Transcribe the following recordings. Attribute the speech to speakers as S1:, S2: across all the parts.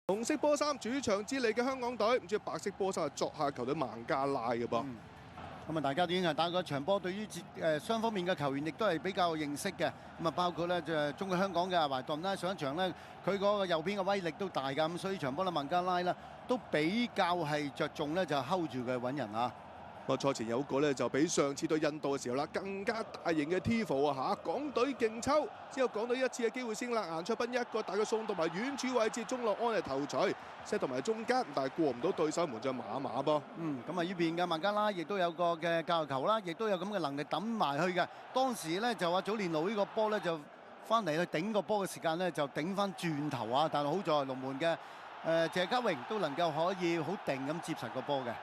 S1: 紅色波衫主場之利嘅香港隊，咁即係白色波衫係作客球隊孟加拉嘅噃。
S2: 咁啊，大家已經係打過一場波，對於雙方面嘅球員亦都係比較認識嘅。咁啊，包括咧就中國香港嘅阿懷頓啦，上一場咧佢嗰個右邊嘅威力都大㗎，咁所以場波咧孟加拉啦都比較係着重咧就 hold 住佢揾人啊。
S1: 賽前有個咧就比上次對印度嘅時候啦，更加大型嘅 Tifo 啊嚇，港隊勁抽，之後港隊一次嘅機會先啦，顏卓彬一個大嘅送到埋遠處位置，鍾樂安係頭槌 set 到埋中間，但係過唔到對手門將馬馬噃。
S2: 咁啊呢邊嘅孟加拉亦都有個嘅教球啦，亦都有咁嘅能力抌埋去嘅。當時咧就話祖連奴呢個波咧就翻嚟去頂個波嘅時間咧就頂翻轉頭啊，但係好在龍門嘅謝家榮都能夠可以好定咁接實個波嘅。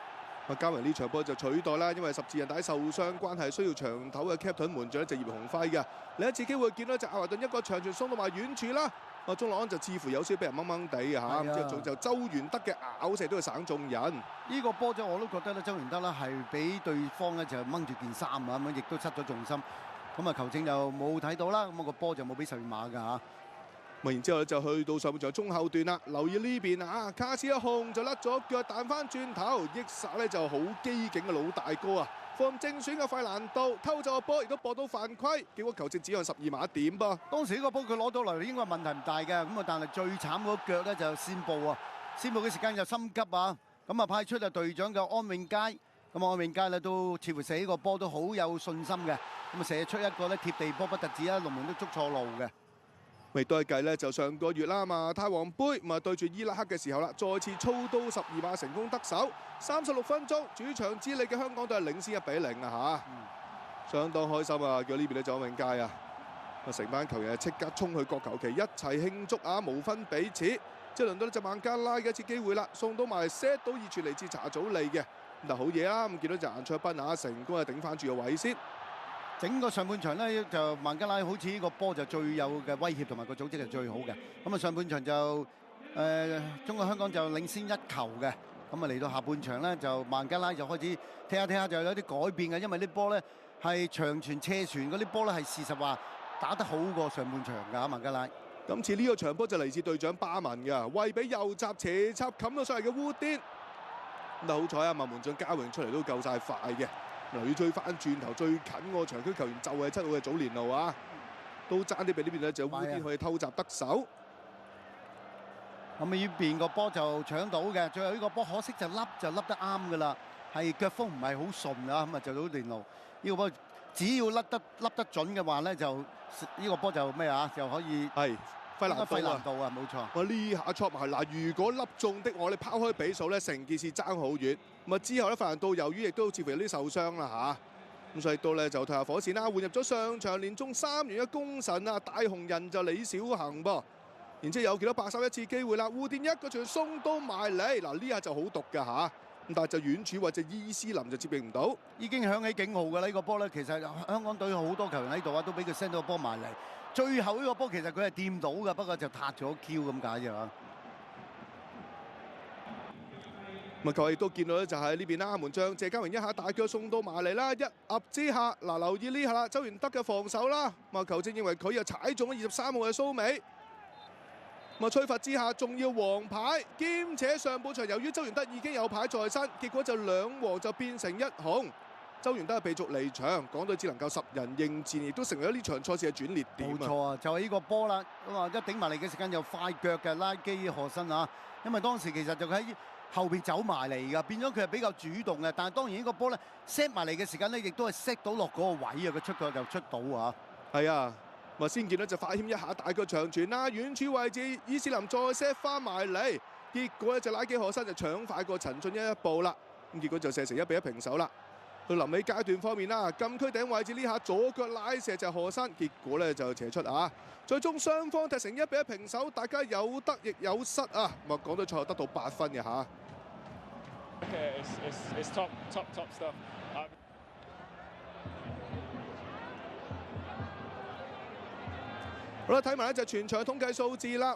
S1: 加榮呢場波就取代啦，因為十字韌帶受傷關係，需要長頭嘅 Captain 門將就葉鴻輝嘅。另一次機會見到就阿華頓一個長傳送到埋遠處啦，鐘樂安就似乎有少俾人掹掹地啊嚇，之後仲就周元德嘅咬射都係省中人。
S2: 呢個波就我都覺得咧，周元德咧係俾對方咧就掹住件衫啊咁樣，亦都失咗重心。咁啊球證就冇睇到啦，咁個波就冇俾十二碼㗎嚇。
S1: 然之後咧就去到上半場中後段啦，留意呢邊啊，卡斯一控就甩咗腳彈翻轉頭，益薩咧就好機警嘅老大哥啊，放正選嘅費蘭道偷走個波，亦都搏到犯規，結果球證指向12碼點噃。
S2: 當時呢個波佢攞到嚟應該問題唔大嘅，咁啊但係最慘嗰腳咧就先報啊，先報嘅時間就心急啊，咁啊派出啊隊長嘅安永佳，咁安永佳咧都似乎射呢個波都好有信心嘅，咁啊射出一個咧貼地波不特止啊，龍門都捉錯路嘅。
S1: 未都係計咧，就上個月啦嘛，泰皇杯咁啊對住伊拉克嘅時候啦，再次操刀12碼成功得手，36分鐘主場之利嘅香港隊係領先1-0啊嚇，相當開心啊！叫呢邊咧就安永佳啊，成班球員係即刻衝去角球旗一齊慶祝啊，無分彼此。即係輪到呢隻孟加拉嘅一次機會啦，送到埋 set 到二傳嚟自查祖利嘅，嗱好嘢啦！咁見到就顏卓彬啊，成功係頂翻住個位先。
S2: 整個上半場咧就孟加拉好似呢個波就最有嘅威脅同埋個組織係最好嘅。咁啊上半場就中國香港就領先1球嘅。咁啊嚟到下半場咧就孟加拉就開始踢下就有啲改變嘅，因為啲波咧係長傳斜傳嗰啲波咧係事實話打得好過上半場㗎孟加拉。
S1: 今次呢個場波就嚟自隊長巴文㗎，為俾右閘斜插冚到上嚟嘅烏甸。咁好彩啊，門將嘉榮出嚟都夠晒快嘅。留意追翻轉頭最近個場區球員就係7號嘅祖連奴啊，都爭啲俾呢邊咧就烏甸可以偷襲得手。
S2: 咁呢邊個波就搶到嘅，最後呢個波可惜就笠得啱㗎啦，係腳風唔係好順啊，咁啊就祖連奴呢個波只要笠得準嘅話咧，就呢個波就咩啊，就可以
S1: 係費蘭道啊，
S2: 冇錯。
S1: 我呢下戳埋嗱，如果粒中的我哋拋開比數咧，成件事爭好遠。咁啊之後咧，費蘭道由於亦都似乎有啲受傷啦嚇，咁所以到咧就退下火線啦，換入咗上場連中3元嘅功臣啊，大紅人就李小恆噃。然之後有幾多白手一次機會啦，烏甸一個傳送到埋嚟，嗱呢下就好毒㗎嚇，咁但係就遠處或者伊斯林就接應唔到，
S2: 已經響起警號㗎啦！呢個波咧，其實香港隊好多球員喺度啊，都俾佢 send 到個波埋嚟。最後呢個波其實佢係掂到嘅，不過就撻咗 Q 咁解啫嘛。
S1: 咁球亦都見到咧，就喺呢邊啦，門將謝家榮一下大腳送到埋嚟啦，一壓之下，嗱留意呢下啦，周元德嘅防守啦，咁球證認為佢又踩中咗23號嘅蘇美，咁吹罰之下仲要黃牌，兼且上半場由於周元德已經有牌在身，結果就2黃就變成1紅。周元德係被逐離場，港隊只能夠10人應戰，亦都成為咗呢場賽事嘅轉捩點。
S2: 冇錯啊，就係呢個波啦，咁啊一頂埋嚟嘅時間又快腳嘅拉基何身啊，因為當時其實就喺後邊走埋嚟㗎，變咗佢係比較主動嘅。但係當然呢個波咧 set 埋嚟嘅時間咧，亦都係 set 到落嗰個位啊，佢出腳就出到啊。
S1: 係啊，咁先見到就快謙一下大腳長傳啦，遠處位置伊斯林再 set 翻埋嚟，結果咧就拉基何身就搶快過陳俊一步啦，咁結果就射成1-1平手啦。到臨尾階段方面啦，禁區頂位置呢下左腳拉射就係何生，結果咧就斜出啊！最終雙方踢成1-1平手，大家有得亦有失啊！咁啊，港隊賽後得到8分嘅嚇。
S3: It's top stuff.
S1: 好啦，睇埋咧就全場統計數字啦。